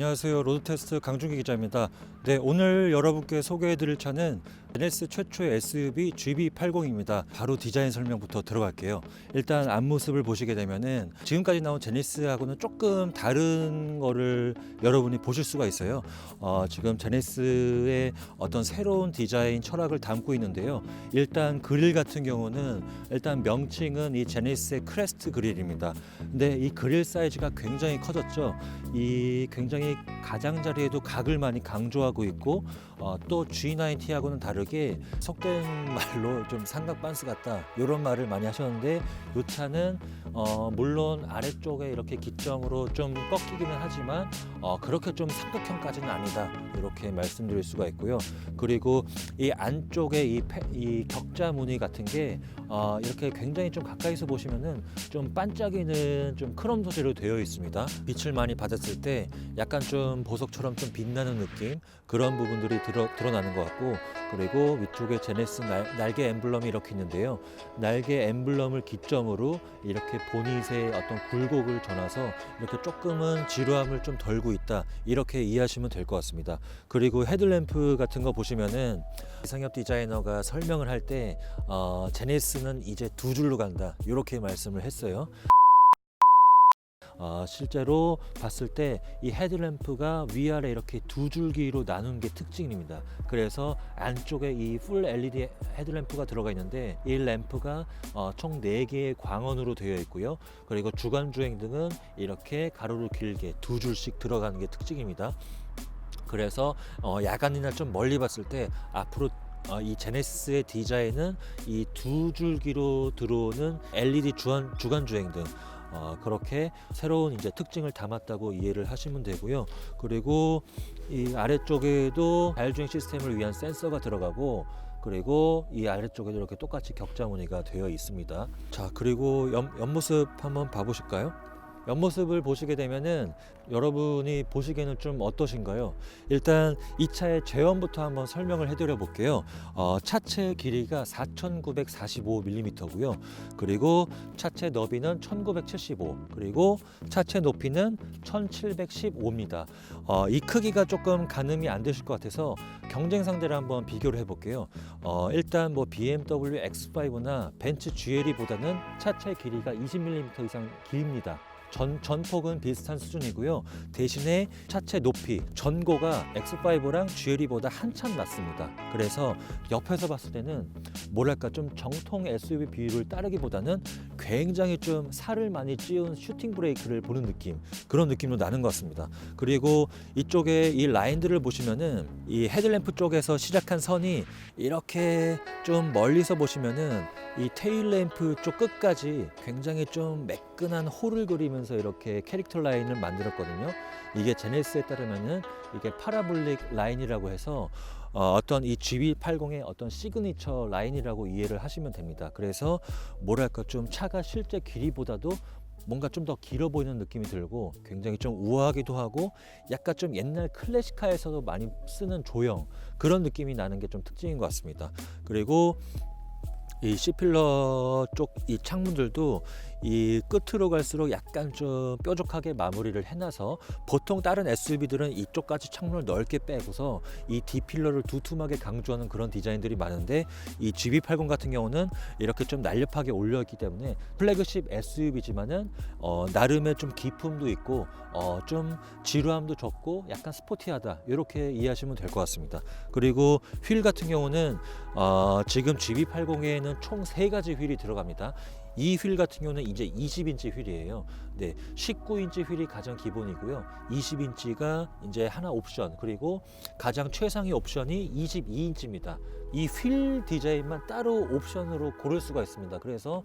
안녕하세요. 로드테스트 강준기 기자입니다. 네, 오늘 여러분께 소개해드릴 차는 제네시스 최초의 SUV GB80입니다. 바로 디자인 설명부터 들어갈게요. 일단 앞모습을 보시게 되면은 지금까지 나온 제네시스하고는 조금 다른 거를 여러분이 보실 수가 있어요. 지금 제네시스의 어떤 새로운 디자인 철학을 담고 있는데요. 일단 그릴 같은 경우는 일단 명칭은 이 제네시스의 크레스트 그릴입니다. 근데 이 그릴 사이즈가 굉장히 커졌죠. 이 굉장히 가장자리에도 각을 많이 강조하고 있고 또 G90하고는 다르게 속된 말로 좀 삼각반스 같다 이런 말을 많이 하셨는데 이 차는 물론 아래쪽에 이렇게 기점으로 좀 꺾이기는 하지만 그렇게 좀 삼각형까지는 아니다 이렇게 말씀드릴 수가 있고요. 그리고 이 안쪽에 이 격자 무늬 같은 게 이렇게 굉장히 좀 가까이서 보시면은 좀 반짝이는 좀 크롬 소재로 되어 있습니다. 빛을 많이 받았을 때 약간 좀 보석처럼 좀 빛나는 느낌 그런 부분들이 드러나는 것 같고, 그리고 위쪽에 제네시스 날개 엠블럼이 이렇게 있는데요. 날개 엠블럼을 기점으로 이렇게 보닛의 어떤 굴곡을 전해서 이렇게 조금은 지루함을 좀 덜고 있다 이렇게 이해하시면 될 것 같습니다. 그리고 헤드램프 같은 거 보시면은 이상엽 디자이너가 설명을 할 때 제네시스는 이제 두 줄로 간다 이렇게 말씀을 했어요. 실제로 봤을 때 이 헤드램프가 위아래 이렇게 두 줄기로 나눈 게 특징입니다. 그래서 안쪽에 이 풀 LED 헤드램프가 들어가 있는데 이 램프가 총 4개의 광원으로 되어 있고요. 그리고 주간주행등은 이렇게 가로로 길게 두 줄씩 들어가는 게 특징입니다. 그래서 야간이나 좀 멀리 봤을 때 앞으로 이 제네시스의 디자인은 이 두 줄기로 들어오는 LED 주간주행등 그렇게 새로운 이제 특징을 담았다고 이해를 하시면 되고요. 그리고 이 아래쪽에도 자율주행 시스템을 위한 센서가 들어가고, 그리고 이 아래쪽에도 이렇게 똑같이 격자 무늬가 되어 있습니다. 자, 그리고 옆모습 한번 봐보실까요? 옆모습을 보시게 되면은 여러분이 보시기에는 좀 어떠신가요? 일단 이 차의 제원부터 한번 설명을 해드려 볼게요. 차체 길이가 4,945mm고요. 그리고 차체 너비는 1,975, 그리고 차체 높이는 1,715입니다. 이 크기가 조금 가늠이 안 되실 것 같아서 경쟁 상대를 한번 비교를 해볼게요. 일단 뭐 BMW X5나 벤츠 GLE보다는 차체 길이가 20mm 이상 깁니다. 전폭은 비슷한 수준이고요. 대신에 차체 높이, 전고가 X5랑 GLE보다 한참 낮습니다. 그래서 옆에서 봤을 때는 뭐랄까 좀 정통 SUV 비율을 따르기보다는 굉장히 좀 살을 많이 찌운 슈팅 브레이크를 보는 느낌, 그런 느낌도 나는 것 같습니다. 그리고 이쪽에 이 라인들을 보시면은 이 헤드램프 쪽에서 시작한 선이 이렇게 좀 멀리서 보시면은 이 테일램프 쪽 끝까지 굉장히 좀 매끈한 홀을 그리면서 이렇게 캐릭터 라인을 만들었거든요. 이게 제네시스에 따르면은 이게 파라볼릭 라인이라고 해서 어떤 이 GB80의 어떤 시그니처 라인이라고 이해를 하시면 됩니다. 그래서 뭐랄까 좀 차가 실제 길이보다도 뭔가 좀 더 길어 보이는 느낌이 들고 굉장히 좀 우아하기도 하고 약간 좀 옛날 클래식카에서도 많이 쓰는 조형, 그런 느낌이 나는 게 좀 특징인 것 같습니다. 그리고 이 C필러 쪽 이 창문들도 이 끝으로 갈수록 약간 좀 뾰족하게 마무리를 해놔서 보통 다른 SUV들은 이쪽까지 창문을 넓게 빼고서 이 D필러를 두툼하게 강조하는 그런 디자인들이 많은데 이 GB80 같은 경우는 이렇게 좀 날렵하게 올려있기 때문에 플래그십 SUV지만은 나름의 좀 기품도 있고 좀 지루함도 적고 약간 스포티하다 이렇게 이해하시면 될 것 같습니다. 그리고 휠 같은 경우는 지금 GB80에는 총 3가지 휠이 들어갑니다. 이 휠 같은 경우는 이제 20인치 휠이에요. 네, 19인치 휠이 가장 기본이고요. 20인치가 이제 하나 옵션, 그리고 가장 최상위 옵션이 22인치입니다. 이 휠 디자인만 따로 옵션으로 고를 수가 있습니다. 그래서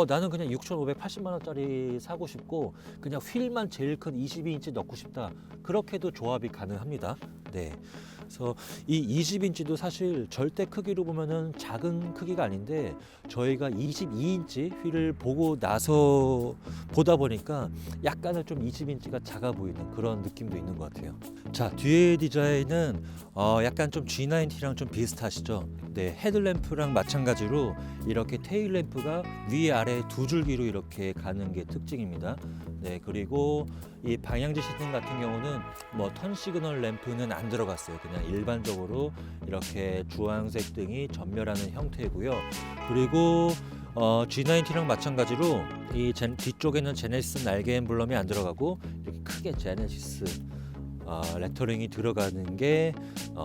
나는 그냥 6,580만 원짜리 사고 싶고 그냥 휠만 제일 큰 22인치 넣고 싶다. 그렇게도 조합이 가능합니다. 네. 그래서 이 20인치도 사실 절대 크기로 보면은 작은 크기가 아닌데 저희가 22인치 휠을 보고 나서 보다 보니까 약간은 좀 20인치가 작아 보이는 그런 느낌도 있는 것 같아요. 자, 뒤에 디자인은 약간 좀 G90랑 좀 비슷하시죠? 네, 헤드램프랑 마찬가지로 이렇게 테일 램프가 위아래 두 줄기로 이렇게 가는 게 특징입니다. 네, 그리고 이 방향지 시스템 같은 경우는 뭐 턴 시그널 램프는 안 들어갔어요. 그냥 일반적으로 이렇게 주황색 등이 전멸하는 형태고요. 그리고 G90랑 마찬가지로 이 뒤쪽에는 제네시스 날개 엠블럼이 안 들어가고 이렇게 크게 제네시스 레터링이 들어가는 게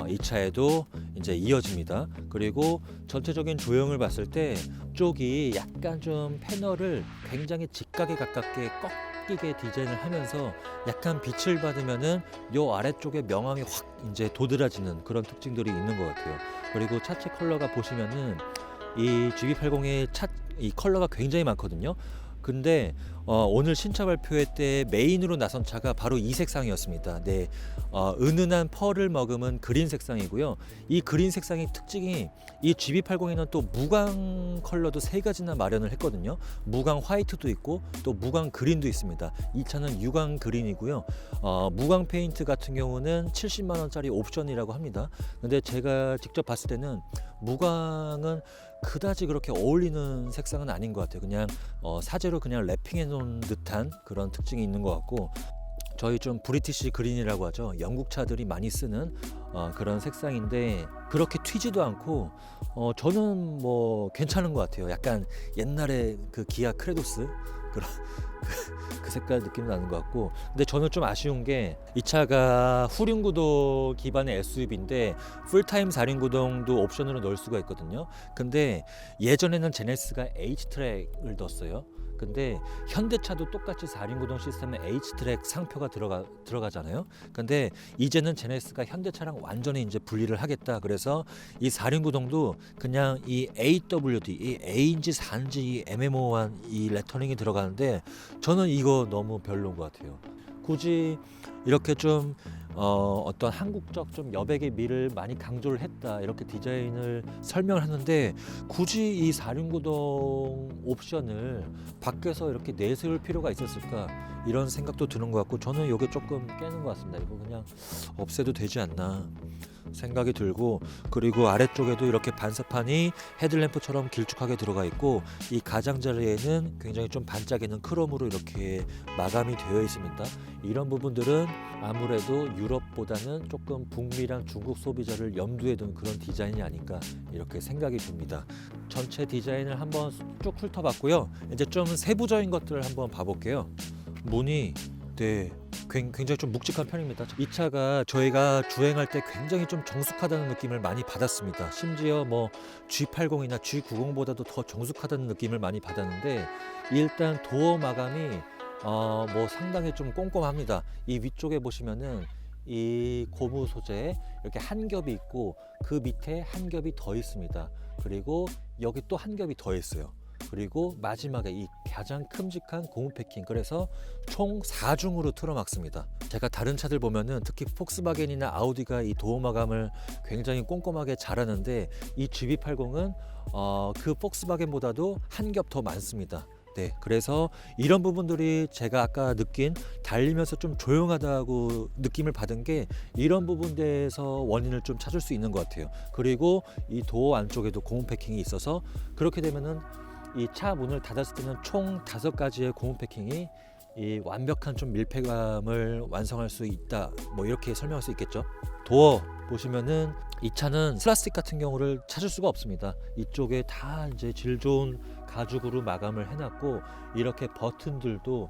이 차에도 이제 이어집니다. 그리고 전체적인 조형을 봤을 때 쪽이 약간 좀 패널을 굉장히 직각에 가깝게 꺾이게 디자인을 하면서 약간 빛을 받으면은 요 아래쪽에 명암이 확 이제 도드라지는 그런 특징들이 있는 것 같아요. 그리고 차체 컬러가 보시면은 이 GB80의 이 컬러가 굉장히 많거든요. 근데 오늘 신차 발표회 때 메인으로 나선 차가 바로 이 색상이었습니다. 네, 은은한 펄을 머금은 그린 색상이고요. 이 그린 색상의 특징이 이 GB80에는 또 무광 컬러도 세 가지나 마련을 했거든요. 무광 화이트도 있고 또 무광 그린도 있습니다. 이 차는 유광 그린이고요. 무광 페인트 같은 경우는 70만 원짜리 옵션이라고 합니다. 근데 제가 직접 봤을 때는 무광은 그다지 그렇게 어울리는 색상은 아닌 것 같아요. 그냥 사제로 그냥 랩핑해 놓은 듯한 그런 특징이 있는 것 같고, 저희 좀 브리티시 그린이라고 하죠. 영국 차들이 많이 쓰는 그런 색상인데 그렇게 튀지도 않고 저는 뭐 괜찮은 것 같아요. 약간 옛날에 그 기아 크레도스 그런 그 색깔 느낌 나는 것 같고, 근데 저는 좀 아쉬운 게 이 차가 후륜구동 기반의 SUV인데 풀타임 4륜구동도 옵션으로 넣을 수가 있거든요. 근데 예전에는 제네시스가 H트랙을 넣었어요. 근데 현대차도 똑같이 4륜구동 시스템에 H트랙 상표가 들어가잖아요. 근데 이제는 제네시스가 현대차랑 완전히 이제 분리를 하겠다. 그래서 이 4륜구동도 그냥 이 AWD, 이 A인지 4인지 이 애매모호한 이 레터링이 들어가는데 저는 이거 너무 별로인 것 같아요. 굳이 이렇게 좀 어떤 한국적 좀 여백의 미를 많이 강조를 했다 이렇게 디자인을 설명을 하는데 굳이 이 4륜구동 옵션을 밖에서 이렇게 내세울 필요가 있었을까 이런 생각도 드는 것 같고, 저는 이게 조금 깨는 것 같습니다. 이거 그냥 없애도 되지 않나 생각이 들고, 그리고 아래쪽에도 이렇게 반사판이 헤드램프처럼 길쭉하게 들어가 있고 이 가장자리에는 굉장히 좀 반짝이는 크롬으로 이렇게 마감이 되어 있습니다. 이런 부분들은 아무래도 유럽보다는 조금 북미랑 중국 소비자를 염두에 둔 그런 디자인이 아닐까 이렇게 생각이 듭니다. 전체 디자인을 한번 쭉 훑어봤고요. 이제 좀 세부적인 것들을 한번 봐볼게요. 문이 굉장히 좀 묵직한 편입니다. 이 차가 저희가 주행할 때 굉장히 좀 정숙하다는 느낌을 많이 받았습니다. 심지어 뭐 G80이나 G90보다도 더 정숙하다는 느낌을 많이 받았는데, 일단 도어 마감이 뭐 상당히 좀 꼼꼼합니다. 이 위쪽에 보시면은 이 고무 소재 이렇게 한 겹이 있고 그 밑에 한 겹이 더 있습니다. 그리고 여기 또 한 겹이 더 있어요. 그리고 마지막에 이 가장 큼직한 고무 패킹, 그래서 총 4중으로 틀어막습니다. 제가 다른 차들 보면은 특히 폭스바겐이나 아우디가 이 도어 마감을 굉장히 꼼꼼하게 잘하는데 이 GB80은 그 폭스바겐보다도 한 겹 더 많습니다. 네, 그래서 이런 부분들이 제가 아까 느낀 달리면서 좀 조용하다고 느낌을 받은 게 이런 부분에서 원인을 좀 찾을 수 있는 것 같아요. 그리고 이 도어 안쪽에도 고무 패킹이 있어서 그렇게 되면은 이 차 문을 닫았을 때는 총 5가지의 고무 패킹이 이 완벽한 좀 밀폐감을 완성할 수 있다, 뭐 이렇게 설명할 수 있겠죠. 도어 보시면은 이 차는 플라스틱 같은 경우를 찾을 수가 없습니다. 이쪽에 다 이제 질 좋은 가죽으로 마감을 해놨고, 이렇게 버튼들도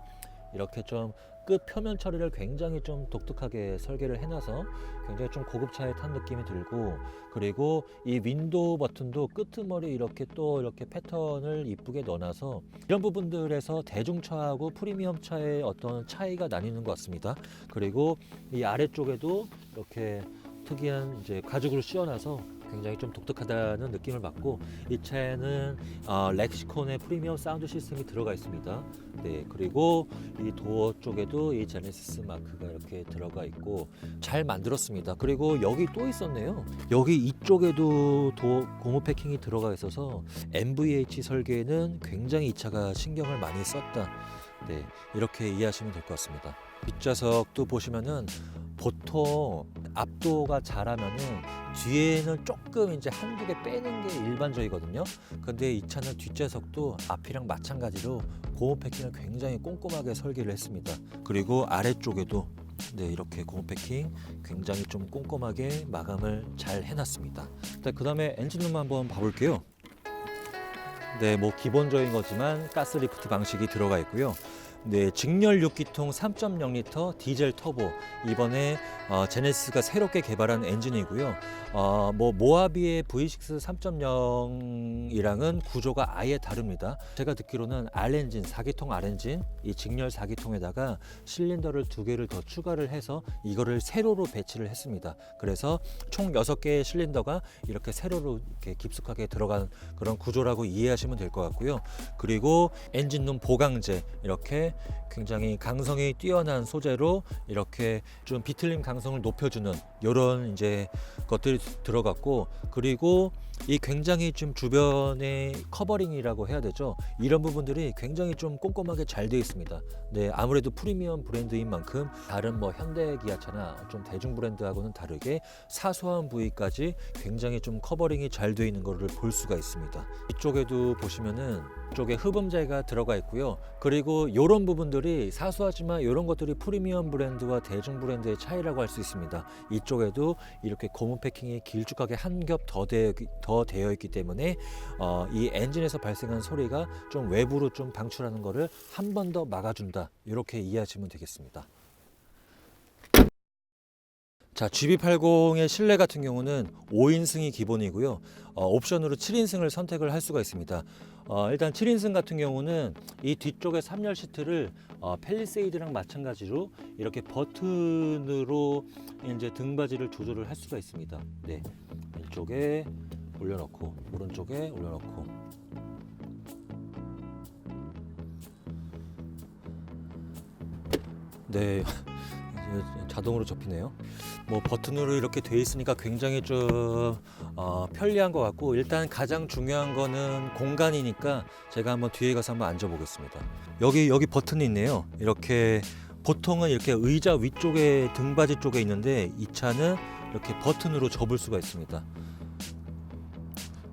이렇게 좀 끝 표면 처리를 굉장히 좀 독특하게 설계를 해놔서 굉장히 좀 고급차에 탄 느낌이 들고, 그리고 이 윈도우 버튼도 끄트머리 이렇게 또 이렇게 패턴을 이쁘게 넣어놔서 이런 부분들에서 대중차하고 프리미엄차의 어떤 차이가 나뉘는 것 같습니다. 그리고 이 아래쪽에도 이렇게 특이한 이제 가죽으로 씌워놔서 굉장히 좀 독특하다는 느낌을 받고, 이 차에는 렉시콘의 프리미엄 사운드 시스템이 들어가 있습니다. 네, 그리고 이 도어 쪽에도 이 제네시스 마크가 이렇게 들어가 있고 잘 만들었습니다. 그리고 여기 또 있었네요. 여기 이쪽에도 고무 패킹이 들어가 있어서 MVH 설계에는 굉장히 이 차가 신경을 많이 썼다. 네, 이렇게 이해하시면 될 것 같습니다. 뒷좌석도 보시면은 보통 앞도가 잘하면은 뒤에는 조금 이제 한두 개 빼는 게 일반적이거든요. 근데 이 차는 뒷좌석도 앞이랑 마찬가지로 고무 패킹을 굉장히 꼼꼼하게 설계를 했습니다. 그리고 아래쪽에도 네, 이렇게 고무 패킹 굉장히 좀 꼼꼼하게 마감을 잘 해놨습니다. 그 다음에 엔진룸 한번 봐볼게요. 네, 뭐 기본적인 거지만 가스 리프트 방식이 들어가 있고요. 네, 직렬 6기통 3.0L 디젤 터보, 이번에 제네시스가 새롭게 개발한 엔진이고요. 뭐 모하비의 V6 3.0이랑은 구조가 아예 다릅니다. 제가 듣기로는 R엔진, 4기통 R엔진, 이 직렬 4기통에다가 실린더를 2개를 더 추가를 해서 이거를 세로로 배치를 했습니다. 그래서 총 6개의 실린더가 이렇게 세로로 이렇게 깊숙하게 들어간 그런 구조라고 이해하시면 될 것 같고요. 그리고 엔진룸 보강재, 이렇게 굉장히 강성이 뛰어난 소재로 이렇게 좀 비틀림 강성을 높여주는 이런 이제 것들이 들어갔고, 그리고 이 굉장히 좀 주변의 커버링이라고 해야 되죠. 이런 부분들이 굉장히 좀 꼼꼼하게 잘 되어 있습니다. 네, 아무래도 프리미엄 브랜드인 만큼 다른 뭐 현대 기아차나 좀 대중 브랜드하고는 다르게 사소한 부위까지 굉장히 좀 커버링이 잘 되어 있는 것을 볼 수가 있습니다. 이쪽에도 보시면은 쪽에 흡음재가 들어가 있고요. 그리고 이런 부분들이 사소하지만 이런 것들이 프리미엄 브랜드와 대중 브랜드의 차이라고 할 수 있습니다. 이쪽에도 이렇게 고무 패킹이 길쭉하게 한 겹 더 되어 있기 때문에 이 엔진에서 발생한 소리가 좀 외부로 좀 방출하는 것을 한 번 더 막아준다, 이렇게 이해하시면 되겠습니다. 자, GB80의 실내 같은 경우는 5인승이 기본이고요. 옵션으로 7인승을 선택을 할 수가 있습니다. 일단 7인승 같은 경우는 이 뒤쪽에 3열 시트를 팰리세이드랑 마찬가지로 이렇게 버튼으로 이제 등받이를 조절을 할 수가 있습니다. 네, 왼쪽에 올려놓고 오른쪽에 올려놓고. 네. 자동으로 접히네요. 뭐 버튼으로 이렇게 돼 있으니까 굉장히 좀 편리한 것 같고, 일단 가장 중요한 거는 공간이니까 제가 한번 뒤에 가서 한번 앉아 보겠습니다. 여기 버튼이 있네요. 이렇게 보통은 이렇게 의자 위쪽에 등받이 쪽에 있는데 이 차는 이렇게 버튼으로 접을 수가 있습니다.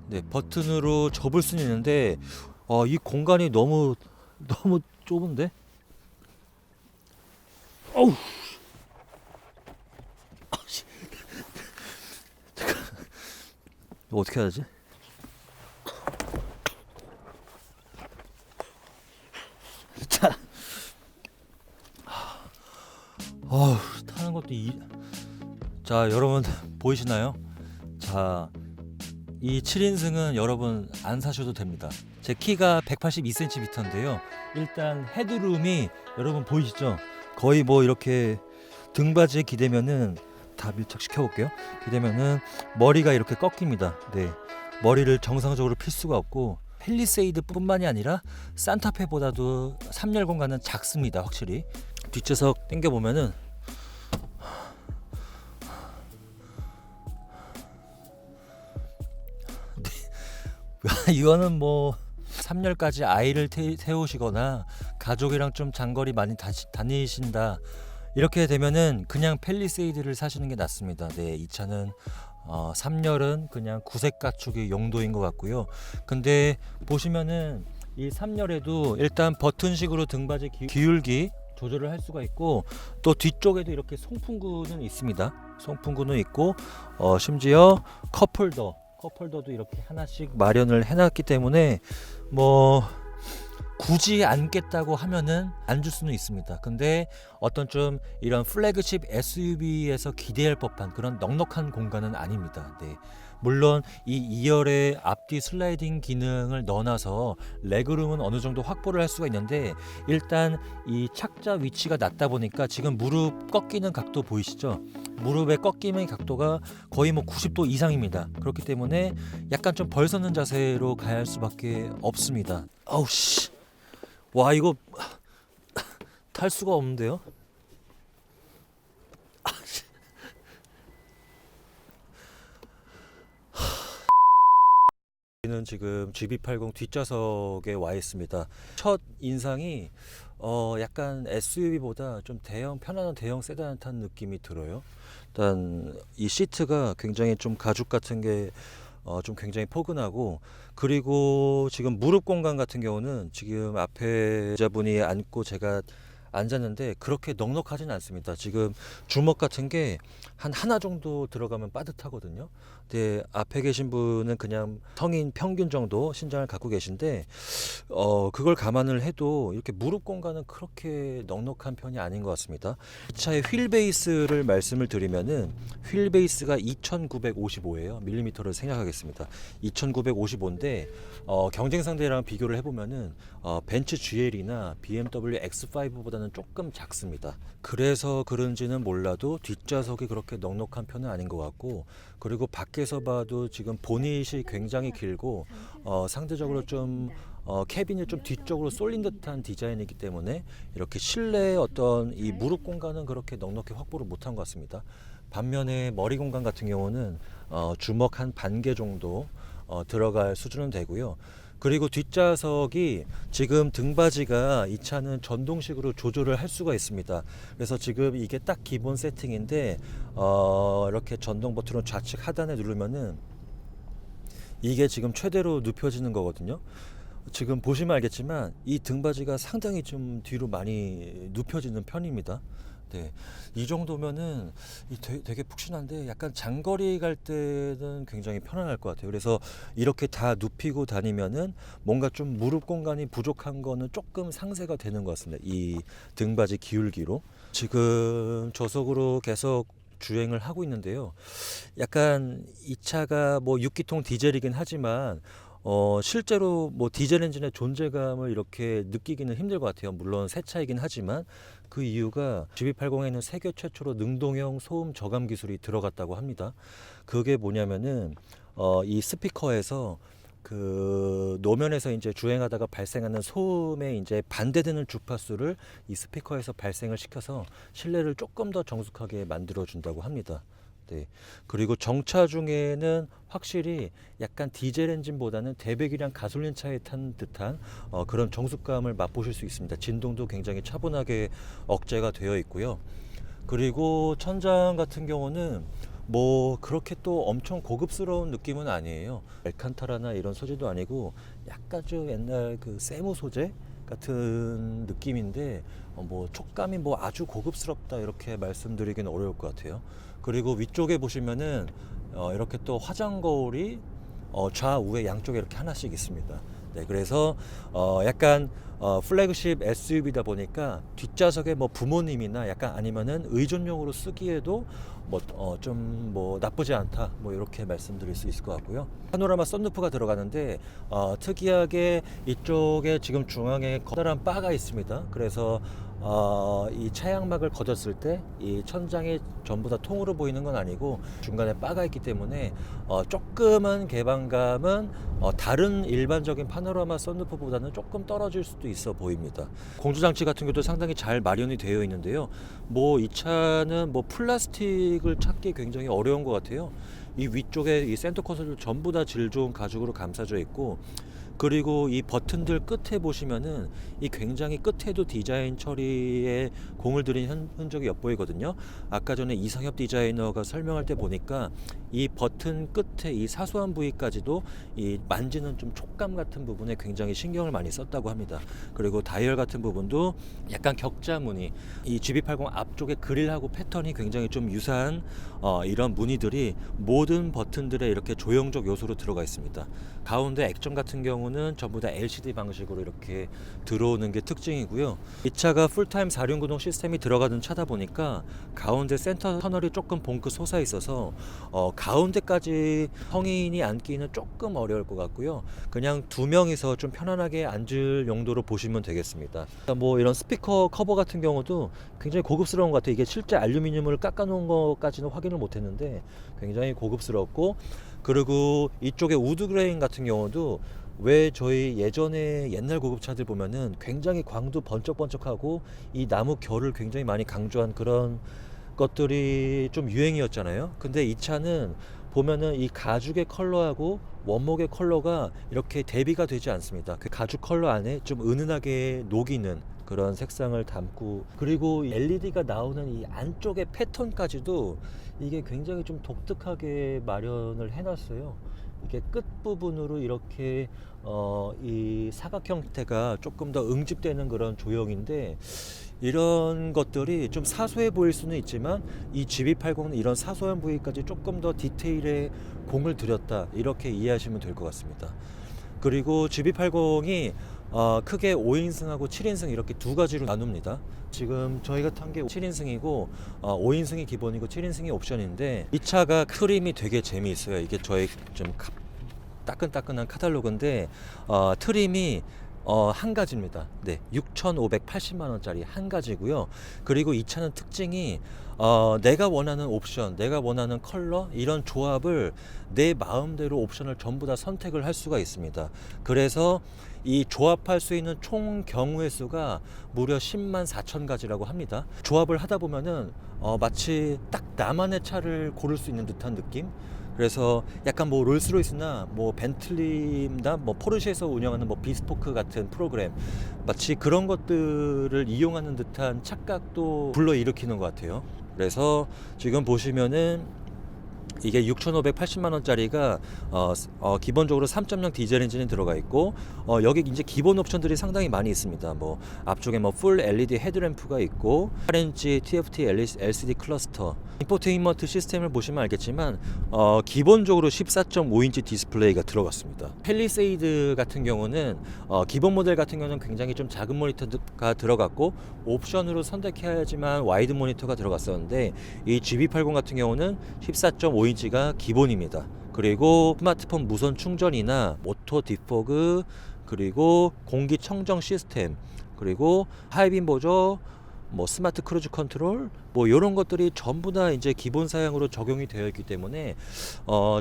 네, 버튼으로 접을 수는 있는데 이 공간이 너무 좁은데? 어우. 이거 어떻게 해야 되지? 자, 타는 것도 자, 여러분 보이시나요? 자, 이 7인승은 여러분 안 사셔도 됩니다. 제 키가 182cm인데요. 일단 헤드룸이 여러분 보이시죠? 거의 뭐 이렇게 등받이에 기대면은, 다 밀착시켜 볼게요. 기대면은 머리가 이렇게 꺾입니다. 네, 머리를 정상적으로 필 수가 없고, 팰리세이드 뿐만이 아니라 산타페보다도 3열 공간은 작습니다. 확실히 뒷좌석 당겨 보면은 이거는 뭐 3열까지 아이를 태우시거나 가족이랑 좀 장거리 많이 다니신다, 이렇게 되면은 그냥 팰리세이드를 사시는 게 낫습니다. 네, 이 차는 3열은 그냥 구색 가축의 용도인 것 같고요. 근데 보시면은 이 3열에도 일단 버튼식으로 등받이 기울기 조절을 할 수가 있고, 또 뒤쪽에도 이렇게 송풍구는 있습니다. 송풍구는 있고, 심지어 컵홀더도 이렇게 하나씩 마련을 해놨기 때문에 뭐 굳이 앉겠다고 하면은 앉을 수는 있습니다. 근데 어떤 좀 이런 플래그십 SUV에서 기대할 법한 그런 넉넉한 공간은 아닙니다. 네, 물론 이 2열에 앞뒤 슬라이딩 기능을 넣어놔서 레그룸은 어느 정도 확보를 할 수가 있는데, 일단 이 착자 위치가 낮다 보니까 지금 무릎 꺾이는 각도 보이시죠? 무릎의 꺾임의 각도가 거의 뭐 90도 이상입니다. 그렇기 때문에 약간 좀 벌서는 자세로 가야 할 수밖에 없습니다. 아우 씨, 와 이거 탈 수가 없는데요? 저희는 지금 GB80 뒷좌석에 와 있습니다. 첫 인상이 약간 SUV보다 좀 편안한 대형 세단 탄 느낌이 들어요. 일단 이 시트가 굉장히 좀 가죽 같은 게 좀 굉장히 포근하고, 그리고 지금 무릎 공간 같은 경우는 지금 앞에 여자분이 앉고 제가 앉았는데 그렇게 넉넉하진 않습니다. 지금 주먹 같은 게 하나 정도 들어가면 빠듯하거든요. 근데 앞에 계신 분은 그냥 성인 평균 정도 신장을 갖고 계신데, 그걸 감안을 해도 이렇게 무릎 공간은 그렇게 넉넉한 편이 아닌 것 같습니다. 이 차의 휠 베이스를 말씀을 드리면은 휠 베이스가 2955예요. 밀리미터를 생략하겠습니다. 2955인데 경쟁 상대랑 비교를 해보면은 벤츠 GL이나 BMW X5보다는 조금 작습니다. 그래서 그런지는 몰라도 뒷좌석이 그렇게 넉넉한 편은 아닌 것 같고, 그리고 밖에서 봐도 지금 보닛이 굉장히 길고 상대적으로 좀 캐빈이 좀 뒤쪽으로 쏠린 듯한 디자인이기 때문에 이렇게 실내의 어떤 이 무릎 공간은 그렇게 넉넉히 확보를 못한 것 같습니다. 반면에 머리 공간 같은 경우는 주먹 한 반 개 정도 들어갈 수준은 되고요. 그리고 뒷좌석이 지금 등받이가 이 차는 전동식으로 조절을 할 수가 있습니다. 그래서 지금 이게 딱 기본 세팅인데 이렇게 전동 버튼으로 좌측 하단에 누르면은 이게 지금 최대로 눕혀지는 거거든요. 지금 보시면 알겠지만 이 등받이가 상당히 좀 뒤로 많이 눕혀지는 편입니다. 네, 이 정도면은 되게 푹신한데 약간 장거리 갈 때는 굉장히 편안할 것 같아요. 그래서 이렇게 다 눕히고 다니면은 뭔가 좀 무릎 공간이 부족한 거는 조금 상쇄가 되는 것 같습니다. 이 등받이 기울기로. 지금 저속으로 계속 주행을 하고 있는데요. 약간 이 차가 뭐 6기통 디젤이긴 하지만 실제로 뭐 디젤 엔진의 존재감을 이렇게 느끼기는 힘들 것 같아요. 물론 새 차이긴 하지만 그 이유가 GB80에는 세계 최초로 능동형 소음 저감 기술이 들어갔다고 합니다. 그게 뭐냐면은 이 스피커에서 그 노면에서 이제 주행하다가 발생하는 소음에 이제 반대되는 주파수를 이 스피커에서 발생을 시켜서 실내를 조금 더 정숙하게 만들어 준다고 합니다. 네. 그리고 정차 중에는 확실히 약간 디젤 엔진보다는 대배기량 가솔린 차에 탄 듯한 그런 정숙감을 맛보실 수 있습니다. 진동도 굉장히 차분하게 억제가 되어 있고요. 그리고 천장 같은 경우는 뭐 그렇게 또 엄청 고급스러운 느낌은 아니에요. 알칸타라나 이런 소재도 아니고 약간 좀 옛날 그 세무 소재 같은 느낌인데 뭐 촉감이 뭐 아주 고급스럽다 이렇게 말씀드리기는 어려울 것 같아요. 그리고 위쪽에 보시면은 이렇게 또 화장 거울이 좌우에 양쪽에 이렇게 하나씩 있습니다. 네, 그래서 약간 플래그십 SUV다 보니까 뒷좌석에 뭐 부모님이나 약간 아니면은 의존용으로 쓰기에도 뭐 좀 뭐 나쁘지 않다 뭐 이렇게 말씀드릴 수 있을 것 같고요. 파노라마 썬루프가 들어가는데 특이하게 이쪽에 지금 중앙에 커다란 바가 있습니다. 그래서 이 차양막을 걷었을 때 이 천장이 전부 다 통으로 보이는 건 아니고 중간에 바가 있기 때문에 조금은 개방감은 다른 일반적인 파노라마 썬루프보다는 조금 떨어질 수도 있어 보입니다. 공조장치 같은 것도 상당히 잘 마련이 되어 있는데요. 뭐 이 차는 뭐 플라스틱을 찾기 굉장히 어려운 것 같아요. 이 위쪽에 이 센터 콘솔도 전부 다 질 좋은 가죽으로 감싸져 있고, 그리고 이 버튼들 끝에 보시면은 이 굉장히 끝에도 디자인 처리에 공을 들인 흔적이 엿보이거든요. 아까 전에 이상엽 디자이너가 설명할 때 보니까 이 버튼 끝에 이 사소한 부위까지도 이 만지는 좀 촉감 같은 부분에 굉장히 신경을 많이 썼다고 합니다. 그리고 다이얼 같은 부분도 약간 격자 무늬, 이 GB80 앞쪽에 그릴하고 패턴이 굉장히 좀 유사한 이런 무늬들이 모든 버튼들에 이렇게 조형적 요소로 들어가 있습니다. 가운데 액정 같은 경우는 경우는 전부 다 LCD 방식으로 이렇게 들어오는 게 특징이고요. 이 차가 풀타임 4륜구동 시스템이 들어가는 차다 보니까 가운데 센터 터널이 조금 봉긋 솟아 있어서 가운데까지 성인이 앉기는 조금 어려울 것 같고요. 그냥 두 명이서 좀 편안하게 앉을 용도로 보시면 되겠습니다. 뭐 이런 스피커 커버 같은 경우도 굉장히 고급스러운 것 같아요. 이게 실제 알루미늄을 깎아 놓은 것까지는 확인을 못 했는데 굉장히 고급스럽고, 그리고 이쪽에 우드 그레인 같은 경우도 왜 저희 예전에 옛날 고급차들 보면은 굉장히 광도 번쩍번쩍하고 이 나무 결을 굉장히 많이 강조한 그런 것들이 좀 유행이었잖아요. 근데 이 차는 보면은 이 가죽의 컬러하고 원목의 컬러가 이렇게 대비가 되지 않습니다. 그 가죽 컬러 안에 좀 은은하게 녹이는 그런 색상을 담고, 그리고 LED가 나오는 이 안쪽의 패턴까지도 이게 굉장히 좀 독특하게 마련을 해놨어요. 이게 끝부분으로 이렇게 이 사각 형태가 조금 더 응집되는 그런 조형인데, 이런 것들이 좀 사소해 보일 수는 있지만 이 GB80은 이런 사소한 부위까지 조금 더 디테일에 공을 들였다, 이렇게 이해하시면 될 것 같습니다. 그리고 GB80이 크게 5인승하고 7인승 이렇게 두 가지로 나눕니다. 지금 저희가 탄 게 7인승이고 5인승이 기본이고 7인승이 옵션인데, 이 차가 트림이 되게 재미있어요. 이게 저희 좀 따끈따끈한 카탈로그인데 트림이 한 가지입니다. 네, 6,580만 원짜리 한 가지고요. 그리고 이 차는 특징이 내가 원하는 옵션, 내가 원하는 컬러, 이런 조합을 내 마음대로 옵션을 전부 다 선택을 할 수가 있습니다. 그래서 이 조합할 수 있는 총 경우의 수가 무려 10만 4천 가지라고 합니다. 조합을 하다 보면은 마치 딱 나만의 차를 고를 수 있는 듯한 느낌? 그래서 약간 뭐 롤스로이스나 뭐 벤틀리나 뭐 포르쉐에서 운영하는 뭐 비스포크 같은 프로그램, 마치 그런 것들을 이용하는 듯한 착각도 불러일으키는 것 같아요. 그래서 지금 보시면은 이게 6,580만 원짜리가 기본적으로 3.0 디젤 엔진이 들어가 있고, 여기 이제 기본 옵션들이 상당히 많이 있습니다. 뭐 앞쪽에 뭐 풀 LED 헤드램프가 있고 8인치 TFT LCD 클러스터, 인포테인먼트 시스템을 보시면 알겠지만 기본적으로 14.5인치 디스플레이가 들어갔습니다. 팰리세이드 같은 경우는 기본 모델 같은 경우는 굉장히 좀 작은 모니터가 들어갔고 옵션으로 선택해야지만 와이드 모니터가 들어갔었는데, 이 GB80 같은 경우는 14.5인치가 기본입니다. 그리고 스마트폰 무선 충전이나 오토 디포그, 그리고 공기 청정 시스템, 그리고 하이빔 보조, 뭐 스마트 크루즈 컨트롤, 뭐 이런 것들이 전부 다 이제 기본 사양으로 적용이 되어 있기 때문에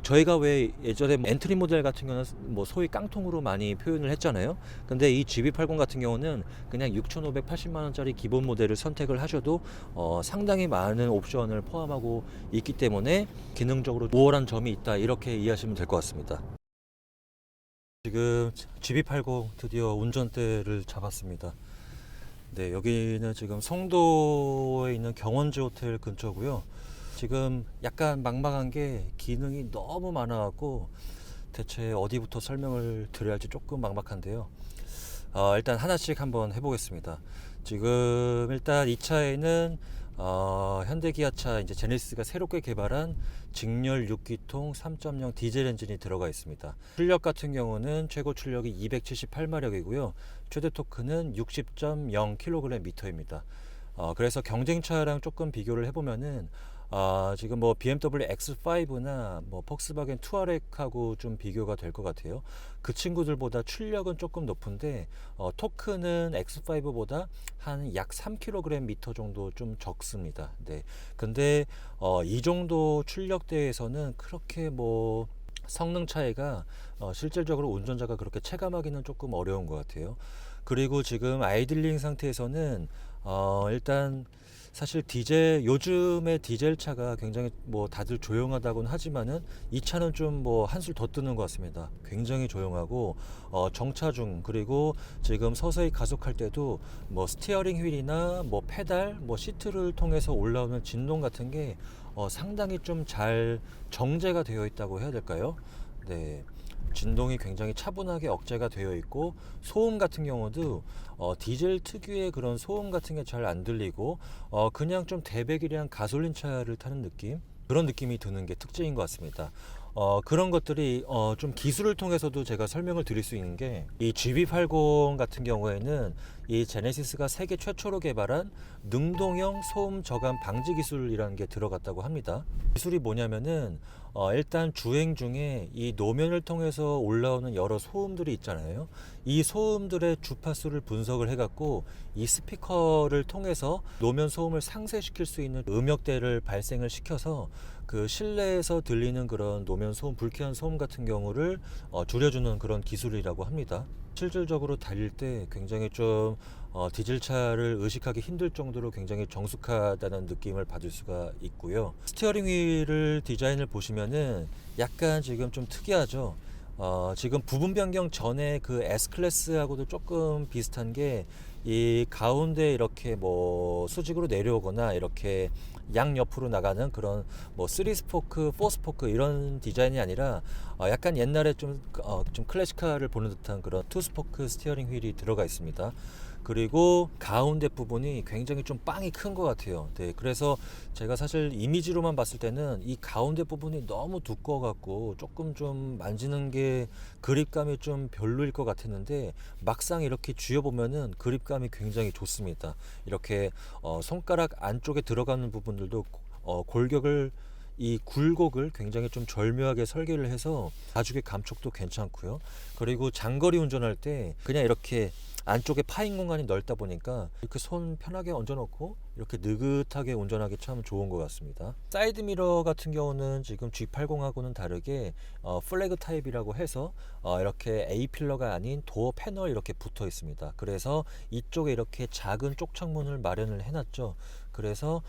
저희가 왜 예전에 엔트리 모델 같은 경우는 뭐 소위 깡통으로 많이 표현을 했잖아요. 근데 이 GB80 같은 경우는 그냥 6,580만 원짜리 기본 모델을 선택을 하셔도 상당히 많은 옵션을 포함하고 있기 때문에 기능적으로 우월한 점이 있다, 이렇게 이해하시면 될 것 같습니다. 지금 GB80 드디어 운전대를 잡았습니다. 네, 여기는 지금 송도에 있는 경원지 호텔 근처고요. 지금 약간 막막한 게 기능이 너무 많아갖고 대체 어디부터 설명을 드려야 할지 조금 막막한데요. 일단 하나씩 한번 해보겠습니다. 지금 일단 이 차에는 현대 기아차 이제 제네시스가 새롭게 개발한 직렬 6기통 3.0 디젤 엔진이 들어가 있습니다. 출력 같은 경우는 최고 출력이 278마력이고요. 최대 토크는 60.0kgm입니다. 그래서 경쟁차랑 조금 비교를 해보면은 지금 뭐 BMW X5나 뭐 폭스바겐 투아렉하고 좀 비교가 될 것 같아요. 그 친구들보다 출력은 조금 높은데 토크는 X5보다 한 약 3kgm 정도 좀 적습니다. 네. 근데 이 정도 출력대에서는 그렇게 뭐 성능 차이가 실질적으로 운전자가 그렇게 체감하기는 조금 어려운 것 같아요. 그리고 지금 아이들링 상태에서는 일단 사실 요즘의 디젤 차가 굉장히 뭐 다들 조용하다고는 하지만은 이 차는 좀 뭐 한술 더 뜨는 것 같습니다. 굉장히 조용하고 정차 중, 그리고 지금 서서히 가속할 때도 뭐 스티어링 휠이나 뭐 페달, 뭐 시트를 통해서 올라오는 진동 같은 게 상당히 좀 잘 정제가 되어 있다고 해야 될까요? 네. 진동이 굉장히 차분하게 억제가 되어 있고, 소음 같은 경우도 디젤 특유의 그런 소음 같은 게 잘 안 들리고 그냥 좀 대배기량 가솔린 차를 타는 느낌, 그런 느낌이 드는 게 특징인 것 같습니다. 그런 것들이 좀 기술을 통해서도 제가 설명을 드릴 수 있는 게 이 GB80 같은 경우에는 이 제네시스가 세계 최초로 개발한 능동형 소음 저감 방지 기술이라는 게 들어갔다고 합니다. 기술이 뭐냐면은 일단 주행 중에 이 노면을 통해서 올라오는 여러 소음들이 있잖아요. 이 소음들의 주파수를 분석을 해갖고 이 스피커를 통해서 노면 소음을 상쇄시킬 수 있는 음역대를 발생을 시켜서 그 실내에서 들리는 그런 노면 소음, 불쾌한 소음 같은 경우를 줄여주는 그런 기술이라고 합니다. 실질적으로 달릴 때 굉장히 좀 디젤차를 의식하기 힘들 정도로 굉장히 정숙하다는 느낌을 받을 수가 있고요. 스티어링 휠을 디자인을 보시면은 약간 지금 좀 특이하죠. 지금 부분 변경 전에 그 S클래스하고도 조금 비슷한 게 이 가운데 이렇게 뭐 수직으로 내려오거나 이렇게 양옆으로 나가는 그런 뭐 3스포크, 4스포크 이런 디자인이 아니라 약간 옛날에 좀 클래식카를 보는 듯한 그런 2스포크 스티어링 휠이 들어가 있습니다. 그리고 가운데 부분이 굉장히 좀 빵이 큰 것 같아요. 네, 그래서 제가 사실 이미지로만 봤을 때는 이 가운데 부분이 너무 두꺼워 갖고 조금 좀 만지는 게 그립감이 좀 별로일 것 같았는데 막상 이렇게 쥐어 보면은 그립감이 굉장히 좋습니다. 이렇게 손가락 안쪽에 들어가는 부분들도 골격을 이 굴곡을 굉장히 좀 절묘하게 설계를 해서 가죽의 감촉도 괜찮고요. 그리고 장거리 운전할 때 그냥 이렇게 안쪽에 파인 공간이 넓다 보니까 이렇게 손 편하게 얹어놓고 이렇게 느긋하게 운전하기 참 좋은 것 같습니다. 사이드 미러 같은 경우는 지금 G80하고는 다르게 플래그 타입이라고 해서 이렇게 A필러가 아닌 도어 패널 이렇게 붙어 있습니다. 그래서 이쪽에 이렇게 작은 쪽창문을 마련을 해놨죠. 그래서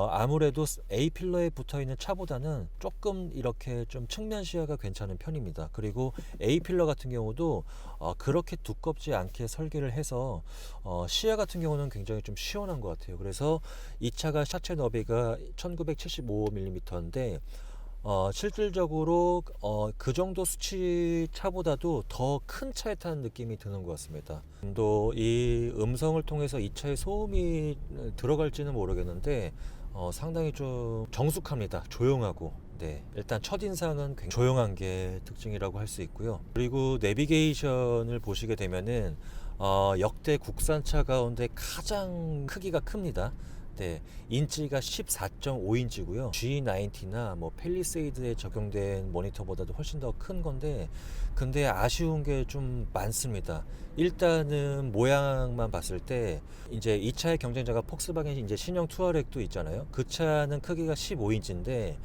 아무래도 A필러에 붙어있는 차보다는 조금 이렇게 좀 측면 시야가 괜찮은 편입니다. 그리고 A필러 같은 경우도 그렇게 두껍지 않게 설계를 해서 시야 같은 경우는 굉장히 좀 시원한 것 같아요. 그래서 이 차가 샤체 너비가 1975mm인데 실질적으로 그 정도 수치 차보다도 더 큰 차에 타는 느낌이 드는 것 같습니다. 또 이 음성을 통해서 이 차에 소음이 들어갈지는 모르겠는데 상당히 좀 정숙합니다. 조용하고. 네, 일단 첫인상은 굉장히 조용한 게 특징이라고 할 수 있고요. 그리고 내비게이션을 보시게 되면은 역대 국산차 가운데 가장 크기가 큽니다. 네, 인치가 14.5인치고요. G90나 뭐 팰리세이드에 적용된 모니터보다도 훨씬 더 큰 건데, 근데 아쉬운 게 좀 많습니다. 일단은 모양만 봤을 때 이제 이 차의 경쟁자가 폭스바겐 이제 신형 투아렉도 있잖아요. 그 차는 크기가 15인치인데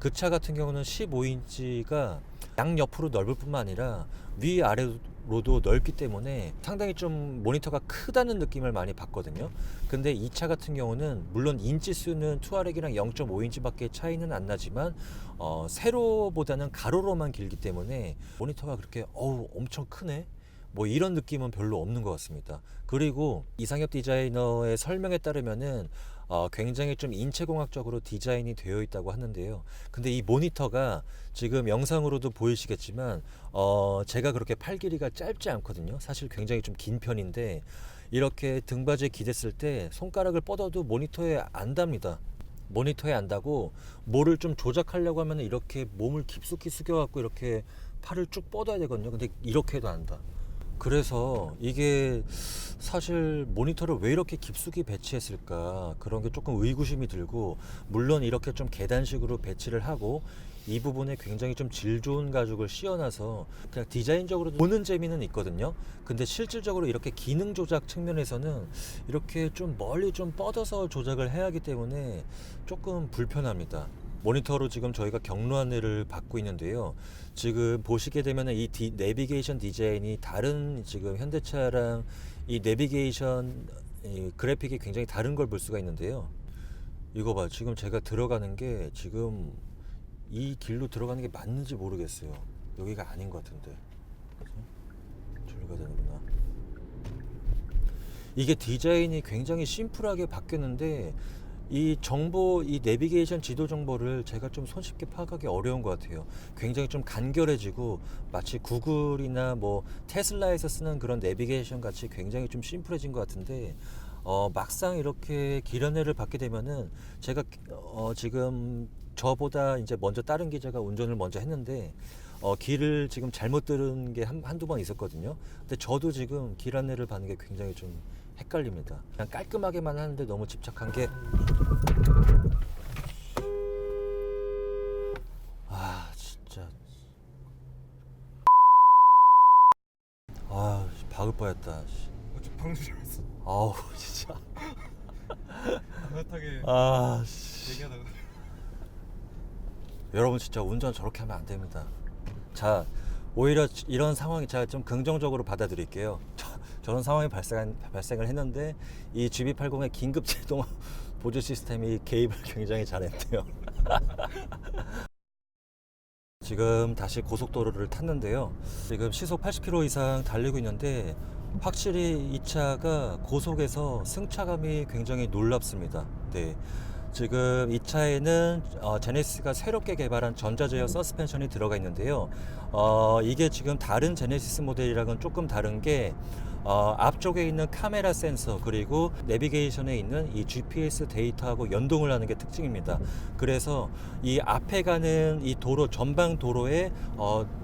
그 차 같은 경우는 15인치가 양옆으로 넓을 뿐만 아니라 위아래로도 넓기 때문에 상당히 좀 모니터가 크다는 느낌을 많이 받거든요. 근데 이 차 같은 경우는 물론 인치 수는 투아렉이랑 0.5인치 밖에 차이는 안 나지만 세로보다는 가로로만 길기 때문에 모니터가 그렇게 엄청 크네 뭐 이런 느낌은 별로 없는 것 같습니다. 그리고 이상엽 디자이너의 설명에 따르면은 굉장히 좀 인체공학적으로 디자인이 되어 있다고 하는데요. 근데 이 모니터가 지금 영상으로도 보이시겠지만 제가 그렇게 팔 길이가 짧지 않거든요. 사실 굉장히 좀 긴 편인데 이렇게 등받이에 기댔을 때 손가락을 뻗어도 모니터에 안 닿습니다. 모니터에 안 닿고 뭐를 좀 조작하려고 하면 이렇게 몸을 깊숙이 숙여갖고 이렇게 팔을 쭉 뻗어야 되거든요. 근데 이렇게 해도 안 닿아. 그래서 이게 사실 모니터를 왜 이렇게 깊숙이 배치했을까 그런 게 조금 의구심이 들고, 물론 이렇게 좀 계단식으로 배치를 하고 이 부분에 굉장히 좀 질 좋은 가죽을 씌워놔서 그냥 디자인적으로 보는 재미는 있거든요. 근데 실질적으로 이렇게 기능 조작 측면에서는 이렇게 좀 멀리 좀 뻗어서 조작을 해야 하기 때문에 조금 불편합니다. 모니터로 지금 저희가 경로 안내를 받고 있는데요. 지금 보시게 되면 이 내비게이션 디자인이 다른 지금 현대차랑 이 내비게이션 이 그래픽이 굉장히 다른 걸 볼 수가 있는데요. 이거 봐, 지금 제가 들어가는 게 지금 이 길로 들어가는 게 맞는지 모르겠어요. 여기가 아닌 것 같은데. 저리가 되는구나. 이게 디자인이 굉장히 심플하게 바뀌었는데 이 정보, 이 내비게이션 지도 정보를 제가 좀 손쉽게 파악하기 어려운 것 같아요. 굉장히 좀 간결해지고 마치 구글이나 뭐 테슬라에서 쓰는 그런 내비게이션 같이 굉장히 좀 심플해진 것 같은데 막상 이렇게 길 안내를 받게 되면은 제가 지금 저보다 이제 먼저 다른 기자가 운전을 먼저 했는데 길을 지금 잘못 들은 게 한두 번 있었거든요. 근데 저도 지금 길 안내를 받는 게 굉장히 좀 헷갈립니다. 그냥 깔끔하게만 하는데 너무 집착한 게 진짜 박을 뻔했다. 저 방금 줄 알았어. 아우 진짜 따뜻하게 얘기하다가 여러분 진짜 운전 저렇게 하면 안 됩니다. 자, 오히려 이런 상황이 제가 좀 긍정적으로 받아들일게요. 저런 상황이 발생을 했는데 이 GB80의 긴급 제동 보조 시스템이 개입을 굉장히 잘했대요. 지금 다시 고속도로를 탔는데요. 지금 시속 80km 이상 달리고 있는데 확실히 이 차가 고속에서 승차감이 굉장히 놀랍습니다. 네. 지금 이 차에는 제네시스가 새롭게 개발한 전자제어 서스펜션이 들어가 있는데요. 이게 지금 다른 제네시스 모델이랑은 조금 다른 게 앞쪽에 있는 카메라 센서 그리고 내비게이션에 있는 이 GPS 데이터하고 연동을 하는 게 특징입니다. 그래서 이 앞에 가는 이 도로 전방 도로의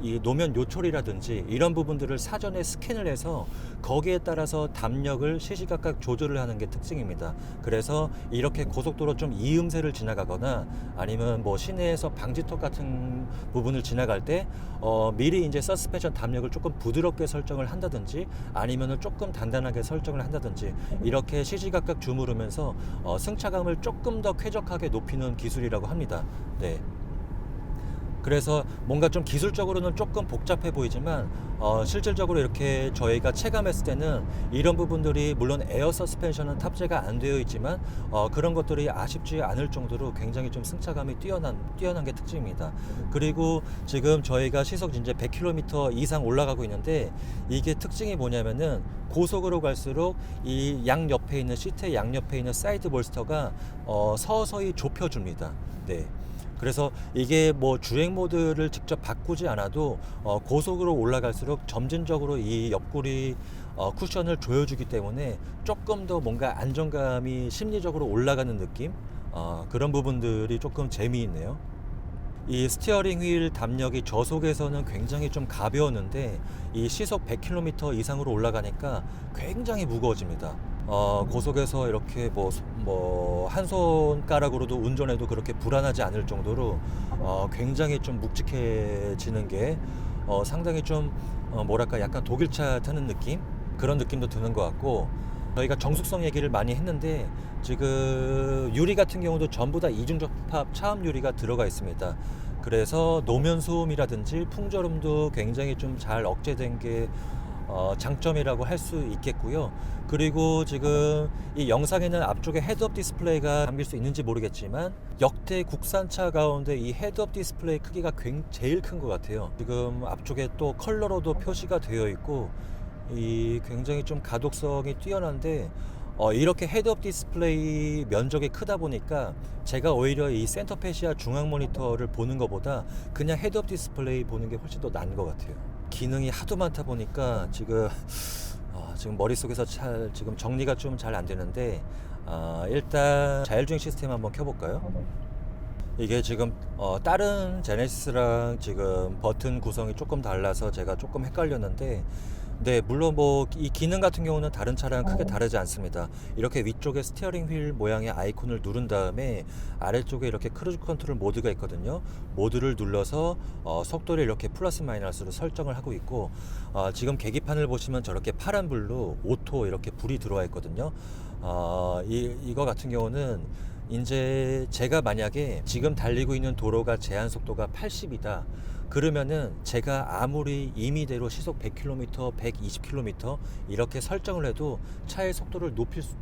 이 노면 요철이라든지 이런 부분들을 사전에 스캔을 해서 거기에 따라서 담력을 시시각각 조절을 하는 게 특징입니다. 그래서 이렇게 고속도로 좀 이음새를 지나가거나 아니면 뭐 시내에서 방지턱 같은 부분을 지나갈 때 미리 이제 서스펜션 담력을 조금 부드럽게 설정을 한다든지 아니면은 조금 단단하게 설정을 한다든지 이렇게 시시각각 주무르면서 승차감을 조금 더 쾌적하게 높이는 기술이라고 합니다. 네. 그래서 뭔가 좀 기술적으로는 조금 복잡해 보이지만 실질적으로 이렇게 저희가 체감했을 때는 이런 부분들이 물론 에어 서스펜션은 탑재가 안 되어 있지만 그런 것들이 아쉽지 않을 정도로 굉장히 좀 승차감이 뛰어난 게 특징입니다. 그리고 지금 저희가 시속 이제 100km 이상 올라가고 있는데 이게 특징이 뭐냐면은 고속으로 갈수록 이 양 옆에 있는 시트의 양 옆에 있는 사이드 볼스터가 서서히 좁혀줍니다. 네. 그래서 이게 뭐 주행 모드를 직접 바꾸지 않아도 고속으로 올라갈수록 점진적으로 이 옆구리 쿠션을 조여주기 때문에 조금 더 뭔가 안정감이 심리적으로 올라가는 느낌 그런 부분들이 조금 재미있네요. 이 스티어링 휠 담력이 저속에서는 굉장히 좀 가벼웠는데 이 시속 100km 이상으로 올라가니까 굉장히 무거워집니다. 고속에서 이렇게 뭐 한 손가락으로도 운전해도 그렇게 불안하지 않을 정도로 굉장히 좀 묵직해지는 게 상당히 좀 뭐랄까 약간 독일차 타는 느낌 그런 느낌도 드는 것 같고 저희가 정숙성 얘기를 많이 했는데 지금 유리 같은 경우도 전부 다 이중접합 차음 유리가 들어가 있습니다. 그래서 노면 소음이라든지 풍절음도 굉장히 좀 잘 억제된 게 장점이라고 할 수 있겠고요. 그리고 지금 이 영상에는 앞쪽에 헤드업 디스플레이가 담길 수 있는지 모르겠지만 역대 국산차 가운데 이 헤드업 디스플레이 크기가 제일 큰 것 같아요. 지금 앞쪽에 또 컬러로도 표시가 되어 있고 이 굉장히 좀 가독성이 뛰어난데 이렇게 헤드업 디스플레이 면적이 크다 보니까 제가 오히려 이 센터페시아 중앙 모니터를 보는 것보다 그냥 헤드업 디스플레이 보는 게 훨씬 더 나은 것 같아요. 기능이 하도 많다 보니까 지금 머릿속에서 지금 정리가 좀 잘 안 되는데 일단 자율주행 시스템 한번 켜볼까요? 이게 지금 다른 제네시스랑 지금 버튼 구성이 조금 달라서 제가 조금 헷갈렸는데 네, 물론 뭐 이 기능 같은 경우는 다른 차랑 크게 다르지 않습니다. 이렇게 위쪽에 스티어링 휠 모양의 아이콘을 누른 다음에 아래쪽에 이렇게 크루즈 컨트롤 모드가 있거든요. 모드를 눌러서 속도를 이렇게 플러스 마이너스로 설정을 하고 있고 지금 계기판을 보시면 저렇게 파란불로 오토 이렇게 불이 들어와 있거든요. 이거 같은 경우는 이제 제가 만약에 지금 달리고 있는 도로가 제한 속도가 80이다. 그러면은 제가 아무리 임의대로 시속 100km, 120km 이렇게 설정을 해도 차의 속도를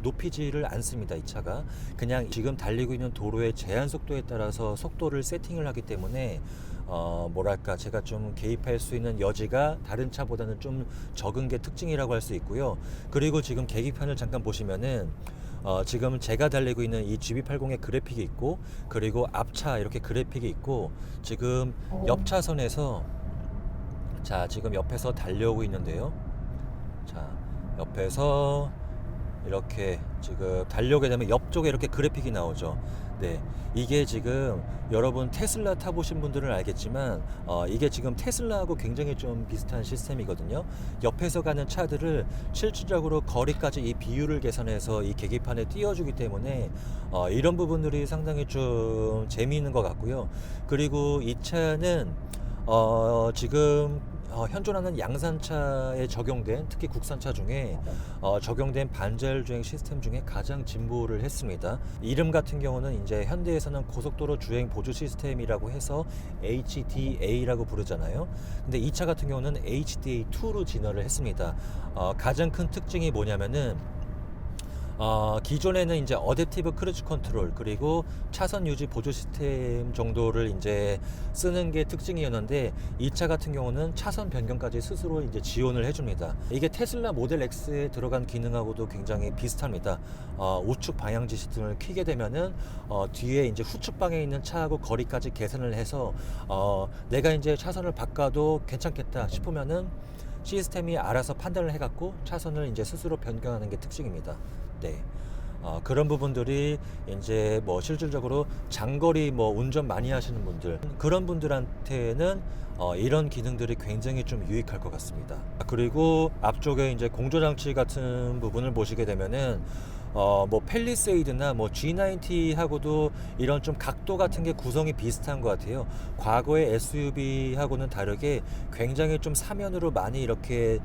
높이지를 않습니다. 이 차가 그냥 지금 달리고 있는 도로의 제한 속도에 따라서 속도를 세팅을 하기 때문에 뭐랄까 제가 좀 개입할 수 있는 여지가 다른 차보다는 좀 적은 게 특징이라고 할 수 있고요. 그리고 지금 계기판을 잠깐 보시면은 지금 제가 달리고 있는 이 GB80의 그래픽이 있고 그리고 앞차 이렇게 그래픽이 있고 지금 옆 차선에서 자 지금 옆에서 달려오고 있는데요. 자 옆에서 이렇게 지금 달려오게 되면 옆쪽에 이렇게 그래픽이 나오죠. 네, 이게 지금 여러분 테슬라 타보신 분들은 알겠지만 이게 지금 테슬라하고 굉장히 좀 비슷한 시스템이거든요. 옆에서 가는 차들을 실질적으로 거리까지 이 비율을 계산해서 이 계기판에 띄워주기 때문에 이런 부분들이 상당히 좀 재미있는 것 같고요. 그리고 이 차는 지금 현존하는 양산차에 적용된, 특히 국산차 중에 적용된 반자율 주행 시스템 중에 가장 진보를 했습니다. 이름 같은 경우는 이제 현대에서는 고속도로 주행 보조 시스템이라고 해서 HDA라고 부르잖아요. 근데 이 차 같은 경우는 HDA2로 진화를 했습니다. 가장 큰 특징이 뭐냐면은 기존에는 이제 어댑티브 크루즈 컨트롤 그리고 차선 유지 보조 시스템 정도를 이제 쓰는 게 특징이었는데 이 차 같은 경우는 차선 변경까지 스스로 이제 지원을 해줍니다. 이게 테슬라 모델 X에 들어간 기능하고도 굉장히 비슷합니다. 우측 방향지 시스템을 켜게 되면은 뒤에 이제 후측 방에 있는 차하고 거리까지 계산을 해서 내가 이제 차선을 바꿔도 괜찮겠다 싶으면은 시스템이 알아서 판단을 해갖고 차선을 이제 스스로 변경하는 게 특징입니다. 네. 그런 부분들이 이제 뭐 실질적으로 장거리 뭐 운전 많이 하시는 분들 그런 분들한테는 이런 기능들이 굉장히 좀 유익할 것 같습니다. 그리고 앞쪽에 이제 공조 장치 같은 부분을 보시게 되면은 뭐 팰리세이드나 뭐 G90하고도 이런 좀 각도 같은 게 구성이 비슷한 것 같아요. 과거의 SUV하고는 다르게 굉장히 좀 사면으로 많이 이렇게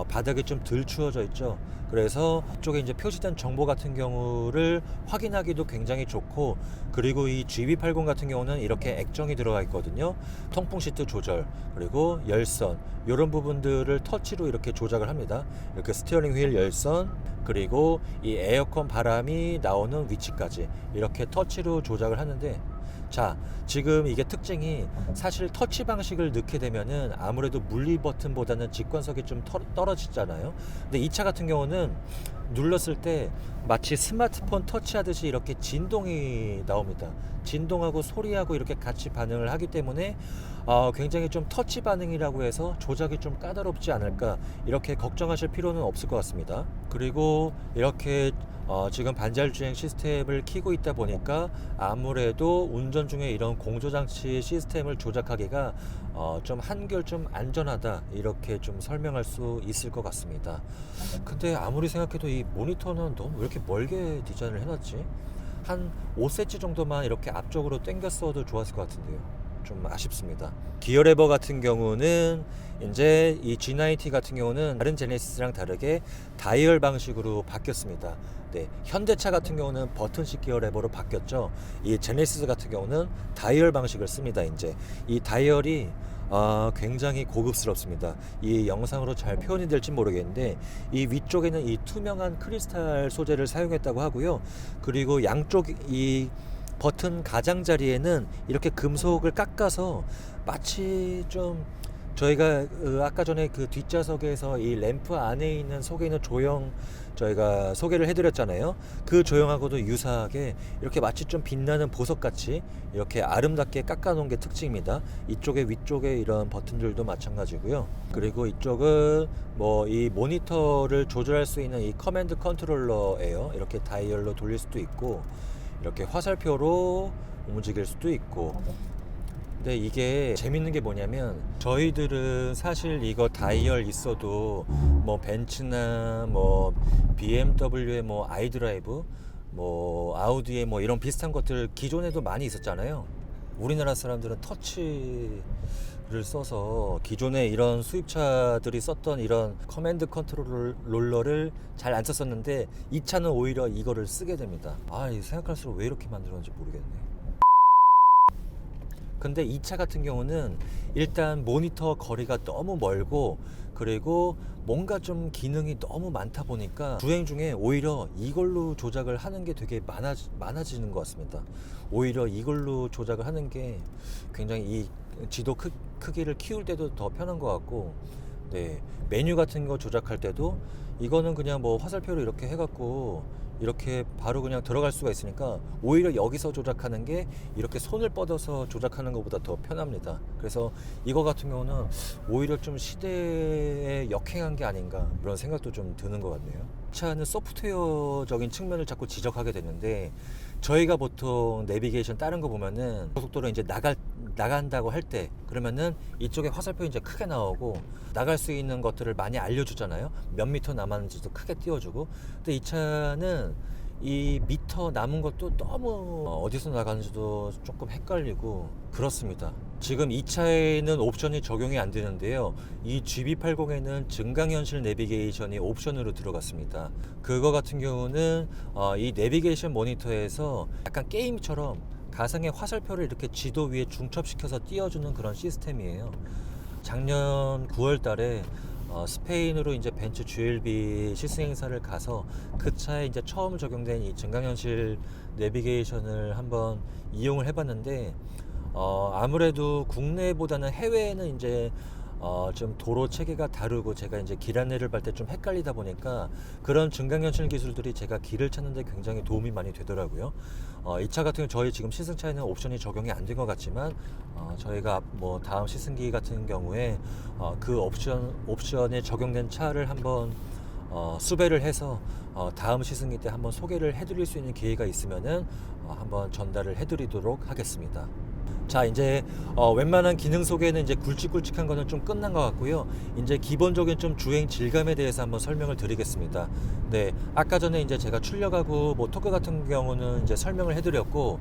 바닥이 좀 덜 추워져 있죠. 그래서 이쪽에 이제 표시된 정보 같은 경우를 확인하기도 굉장히 좋고, 그리고 이 GB80 같은 경우는 이렇게 액정이 들어가 있거든요. 통풍 시트 조절 그리고 열선 이런 부분들을 터치로 이렇게 조작을 합니다. 이렇게 스티어링 휠 열선 그리고 이 에어컨 바람이 나오는 위치까지 이렇게 터치로 조작을 하는데, 자 지금 이게 특징이 사실 터치 방식을 넣게 되면은 아무래도 물리 버튼보다는 직관석이 좀 떨어지잖아요. 근데 이 차 같은 경우는 눌렀을 때 마치 스마트폰 터치하듯이 이렇게 진동이 나옵니다. 진동하고 소리하고 이렇게 같이 반응을 하기 때문에 굉장히 좀 터치 반응이라고 해서 조작이 좀 까다롭지 않을까 이렇게 걱정하실 필요는 없을 것 같습니다. 그리고 이렇게 지금 반자율 주행 시스템을 켜고 있다 보니까 아무래도 운전 중에 이런 공조장치 시스템을 조작하기가 좀 한결 좀 안전하다 이렇게 좀 설명할 수 있을 것 같습니다. 근데 아무리 생각해도 이 모니터는 너무 왜 이렇게 멀게 디자인을 해놨지? 한 5cm 정도만 이렇게 앞쪽으로 당겼어도 좋았을 것 같은데요. 좀 아쉽습니다. 기어 레버 같은 경우는 이제 이 G90 같은 경우는 다른 제네시스랑 다르게 다이얼 방식으로 바뀌었습니다. 네, 현대차 같은 경우는 버튼식 기어 레버로 바뀌었죠. 이 제네시스 같은 경우는 다이얼 방식을 씁니다. 이제 이 다이얼이 굉장히 고급스럽습니다. 이 영상으로 잘 표현이 될지 모르겠는데 이 위쪽에는 이 투명한 크리스탈 소재를 사용했다고 하고요. 그리고 양쪽 이 버튼 가장자리에는 이렇게 금속을 깎아서 마치 좀 저희가 아까 전에 그 뒷좌석에서 이 램프 안에 있는 속에 있는 조형 저희가 소개를 해드렸잖아요. 그 조형하고도 유사하게 이렇게 마치 좀 빛나는 보석같이 이렇게 아름답게 깎아 놓은 게 특징입니다. 이쪽에 위쪽에 이런 버튼들도 마찬가지고요. 그리고 이쪽은 뭐 이 모니터를 조절할 수 있는 이 커맨드 컨트롤러예요. 이렇게 다이얼로 돌릴 수도 있고 이렇게 화살표로 움직일 수도 있고. 근데 이게 재밌는 게 뭐냐면 저희들은 사실 이거 다이얼 있어도 뭐 벤츠나 뭐 BMW의 뭐 아이드라이브 뭐 아우디의 뭐 이런 비슷한 것들 기존에도 많이 있었잖아요. 우리나라 사람들은 터치를 써서 기존에 이런 수입차들이 썼던 이런 커맨드 컨트롤러를 잘 안 썼었는데 이 차는 오히려 이거를 쓰게 됩니다. 생각할수록 왜 이렇게 만들었는지 모르겠네. 근데 이 차 같은 경우는 일단 모니터 거리가 너무 멀고 그리고 뭔가 좀 기능이 너무 많다 보니까 주행 중에 오히려 이걸로 조작을 하는 게 되게 많아지는 것 같습니다. 오히려 이걸로 조작을 하는 게 굉장히 이 지도 크기를 키울 때도 더 편한 것 같고, 네, 메뉴 같은 거 조작할 때도 이거는 그냥 뭐 화살표로 이렇게 해갖고 이렇게 바로 그냥 들어갈 수가 있으니까 오히려 여기서 조작하는 게 이렇게 손을 뻗어서 조작하는 것보다 더 편합니다. 그래서 이거 같은 경우는 오히려 좀 시대에 역행한 게 아닌가 그런 생각도 좀 드는 것 같네요. 차는 소프트웨어적인 측면을 자꾸 지적하게 되는데, 저희가 보통 내비게이션 다른 거 보면은 고속도로 이제 나간다고 할 때 그러면은 이쪽에 화살표 이제 크게 나오고 나갈 수 있는 것들을 많이 알려주잖아요. 몇 미터 남았는지도 크게 띄워주고. 근데 이 차는 이 미터 남은 것도 너무 어디서 나가는지도 조금 헷갈리고 그렇습니다. 지금 이 차에는 옵션이 적용이 안 되는데요. 이 GB80에는 증강현실 내비게이션이 옵션으로 들어갔습니다. 그거 같은 경우는 이 내비게이션 모니터에서 약간 게임처럼 가상의 화살표를 이렇게 지도 위에 중첩시켜서 띄워주는 그런 시스템이에요. 작년 9월 달에 스페인으로 이제 벤츠 GLB 시승 행사를 가서 그 차에 이제 처음 적용된 이 증강현실 내비게이션을 한번 이용을 해봤는데, 아무래도 국내보다는 해외에는 이제 좀 도로 체계가 다르고 제가 이제 길 안내를 볼 때 좀 헷갈리다 보니까 그런 증강현실 기술들이 제가 길을 찾는데 굉장히 도움이 많이 되더라고요. 이 차 같은 경우 저희 지금 시승차에는 옵션이 적용이 안 된 것 같지만 저희가 뭐 다음 시승기 같은 경우에 그 옵션에 적용된 차를 한번 수배를 해서 다음 시승기 때 한번 소개를 해드릴 수 있는 기회가 있으면은 한번 전달을 해드리도록 하겠습니다. 자, 이제 웬만한 기능 소개는 이제 굵직굵직한 거는 좀 끝난 것 같고요. 이제 기본적인 좀 주행 질감에 대해서 한번 설명을 드리겠습니다. 네, 아까 전에 이제 제가 출력하고 뭐 토크 같은 경우는 이제 설명을 해드렸고,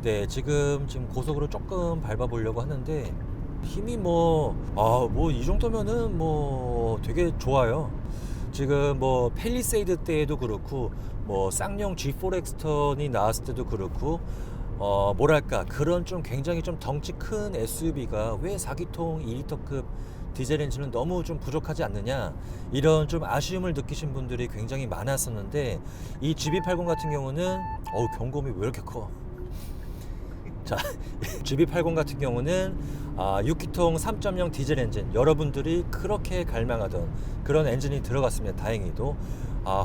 네, 지금 고속으로 조금 밟아보려고 하는데 힘이 뭐 이 정도면은 뭐 되게 좋아요. 지금 뭐 팰리세이드 때에도 그렇고 뭐 쌍용 G4 엑스턴이 나왔을 때도 그렇고 뭐랄까 그런 좀 굉장히 좀 덩치 큰 SUV가 왜 4기통 2리터급 디젤 엔진은 너무 좀 부족하지 않느냐, 이런 좀 아쉬움을 느끼신 분들이 굉장히 많았었는데, 이 GB80 같은 경우는 경고음이 왜 이렇게 커? 자, GB80 같은 경우는 6기통 3.0 디젤 엔진, 여러분들이 그렇게 갈망하던 그런 엔진이 들어갔습니다. 다행히도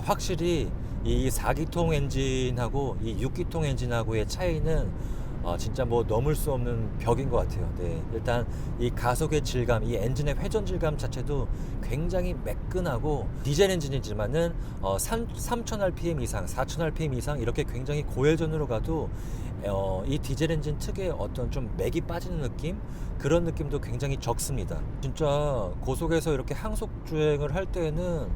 확실히 이 4기통 엔진하고 이 6기통 엔진하고의 차이는 진짜 뭐 넘을 수 없는 벽인 것 같아요. 네, 일단 이 가속의 질감, 이 엔진의 회전 질감 자체도 굉장히 매끈하고, 디젤 엔진이지만은 3000rpm 이상, 4000rpm 이상 이렇게 굉장히 고회전으로 가도 이 디젤 엔진 특유의 어떤 좀 맥이 빠지는 느낌, 그런 느낌도 굉장히 적습니다. 진짜 고속에서 이렇게 항속 주행을 할 때는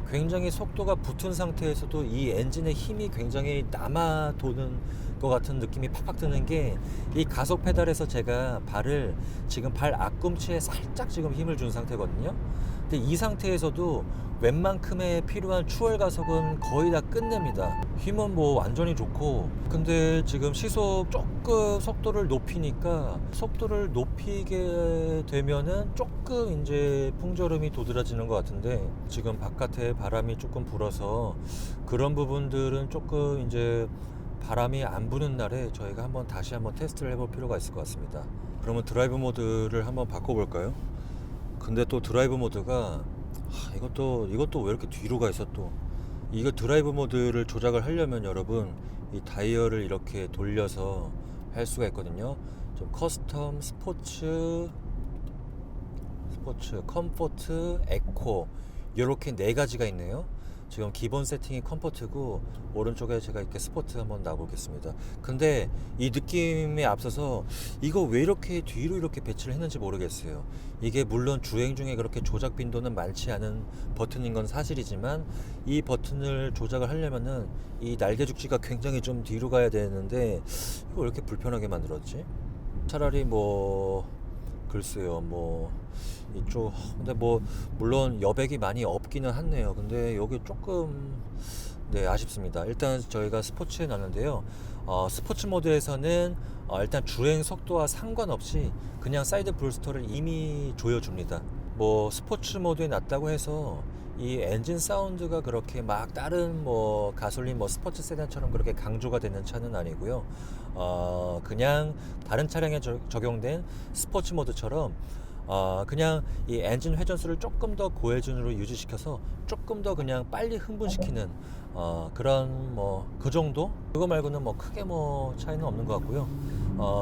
굉장히 속도가 붙은 상태에서도 이 엔진의 힘이 굉장히 남아 도는 것 같은 느낌이 팍팍 드는 게, 이 가속 페달에서 제가 발을 지금 발 앞꿈치에 살짝 지금 힘을 준 상태거든요. 근데 이 상태에서도 웬만큼의 필요한 추월 가속은 거의 다 끝냅니다. 힘은 뭐 완전히 좋고, 근데 지금 시속 조금 속도를 높이니까, 속도를 높이게 되면은 조금 이제 풍절음이 도드라지는 것 같은데, 지금 바깥에 바람이 조금 불어서 그런 부분들은 조금 이제 바람이 안 부는 날에 저희가 다시 한번 테스트를 해볼 필요가 있을 것 같습니다. 그러면 드라이브 모드를 한번 바꿔볼까요? 근데 또 드라이브 모드가 이것도 왜 이렇게 뒤로 가 있어. 또 이거 드라이브 모드를 조작을 하려면 여러분 이 다이얼을 이렇게 돌려서 할 수가 있거든요. 좀 커스텀, 스포츠, 컴포트, 에코, 이렇게 네 가지가 있네요. 지금 기본 세팅이 컴포트고 오른쪽에 제가 이렇게 스포트 한번 놔보겠습니다. 근데 이 느낌에 앞서서 이거 왜 이렇게 뒤로 이렇게 배치를 했는지 모르겠어요. 이게 물론 주행 중에 그렇게 조작 빈도는 많지 않은 버튼인 건 사실이지만, 이 버튼을 조작을 하려면은 이 날개 죽지가 굉장히 좀 뒤로 가야 되는데 이거 왜 이렇게 불편하게 만들었지? 차라리 글쎄요, 이쪽, 근데 물론 여백이 많이 없기는 하네요. 근데 여기 조금, 네, 아쉽습니다. 일단 저희가 스포츠에 놨는데요. 스포츠 모드에서는 일단 주행 속도와 상관없이 그냥 사이드 부스터를 이미 조여줍니다. 스포츠 모드에 놨다고 해서 이 엔진 사운드가 그렇게 막 다른 가솔린 스포츠 세단처럼 그렇게 강조가 되는 차는 아니고요. 그냥 다른 차량에 적용된 스포츠 모드처럼 그냥 이 엔진 회전수를 조금 더 고회전으로 유지시켜서 조금 더 그냥 빨리 흥분시키는 그런 그 정도? 그거 말고는 크게 차이는 없는 것 같고요.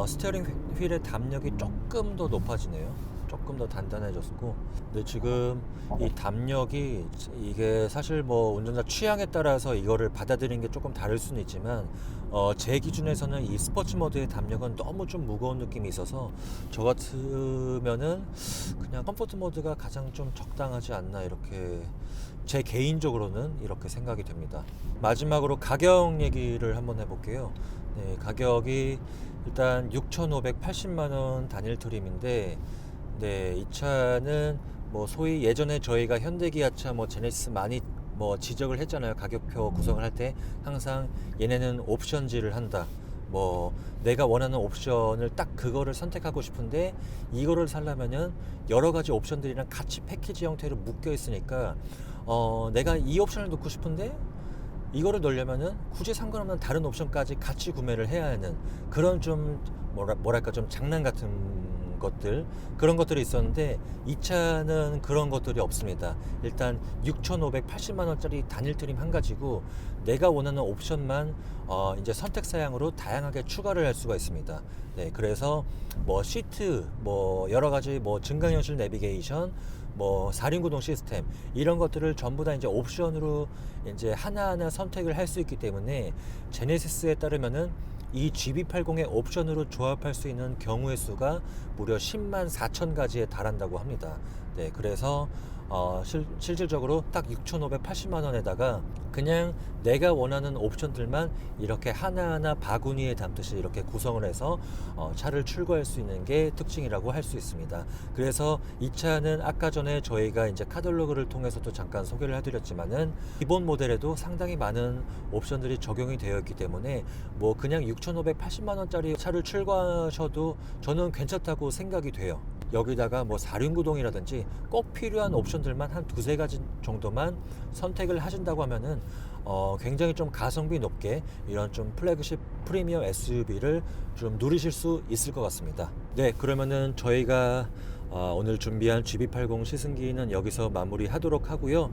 스티어링 휠의 담력이 조금 더 높아지네요. 조금 더 단단해졌고, 근데 지금 이 담력이 이게 사실 뭐 운전자 취향에 따라서 이거를 받아들이는 게 조금 다를 수는 있지만 제 기준에서는 이 스포츠 모드의 담력은 너무 좀 무거운 느낌이 있어서 저 같으면은 그냥 컴포트 모드가 가장 좀 적당하지 않나, 이렇게 제 개인적으로는 이렇게 생각이 됩니다. 마지막으로 가격 얘기를 한번 해볼게요. 네, 가격이 일단 6,580만 원 단일 트림인데, 네, 이 차는 뭐 소위 예전에 저희가 현대기아차 뭐 제네시스 많이 뭐 지적을 했잖아요. 가격표 구성을 할 때 항상 얘네는 옵션제를 한다. 뭐 내가 원하는 옵션을 딱 그거를 선택하고 싶은데 이거를 살려면은 여러 가지 옵션들이랑 같이 패키지 형태로 묶여 있으니까 내가 이 옵션을 넣고 싶은데 이거를 넣으려면은 굳이 상관없는 다른 옵션까지 같이 구매를 해야 하는 그런 좀 뭐랄까 좀 장난 같은 것들, 그런 것들이 있었는데 이 차는 그런 것들이 없습니다. 일단 6,580만 원짜리 단일 트림 한 가지고 내가 원하는 옵션만 이제 선택 사양으로 다양하게 추가를 할 수가 있습니다. 네, 그래서 뭐 시트, 뭐 여러 가지 뭐 증강현실 내비게이션, 뭐 4륜 구동 시스템, 이런 것들을 전부 다 이제 옵션으로 이제 하나하나 선택을 할 수 있기 때문에 제네시스에 따르면은 이 GB80의 옵션으로 조합할 수 있는 경우의 수가 무려 10만 4천 가지에 달한다고 합니다. 네, 그래서 실질적으로 딱 6,580만 원에다가 그냥 내가 원하는 옵션들만 이렇게 하나하나 바구니에 담듯이 이렇게 구성을 해서 차를 출고할 수 있는 게 특징이라고 할 수 있습니다. 그래서 이 차는 아까 전에 저희가 이제 카탈로그를 통해서도 잠깐 소개를 해드렸지만은 기본 모델에도 상당히 많은 옵션들이 적용이 되어 있기 때문에 뭐 그냥 6,580만 원짜리 차를 출고하셔도 저는 괜찮다고 생각이 돼요. 여기다가 뭐 4륜 구동이라든지 꼭 필요한 옵션들만 한 두세 가지 정도만 선택을 하신다고 하면은 굉장히 좀 가성비 높게 이런 좀 플래그십 프리미엄 SUV를 좀 누리실 수 있을 것 같습니다. 네, 그러면은 저희가 오늘 준비한 GB80 시승기는 여기서 마무리하도록 하고요.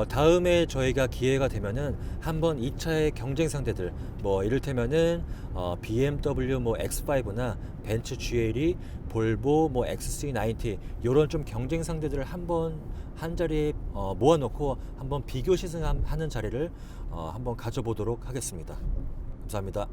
다음에 저희가 기회가 되면은 한번 이 차의 경쟁 상대들, 뭐 이를테면은 BMW 뭐 X5나 벤츠 GLE, 볼보 뭐 XC90 이런 좀 경쟁 상대들을 한번 한 자리에 모아놓고 한번 비교 시승하는 자리를 한번 가져보도록 하겠습니다. 감사합니다.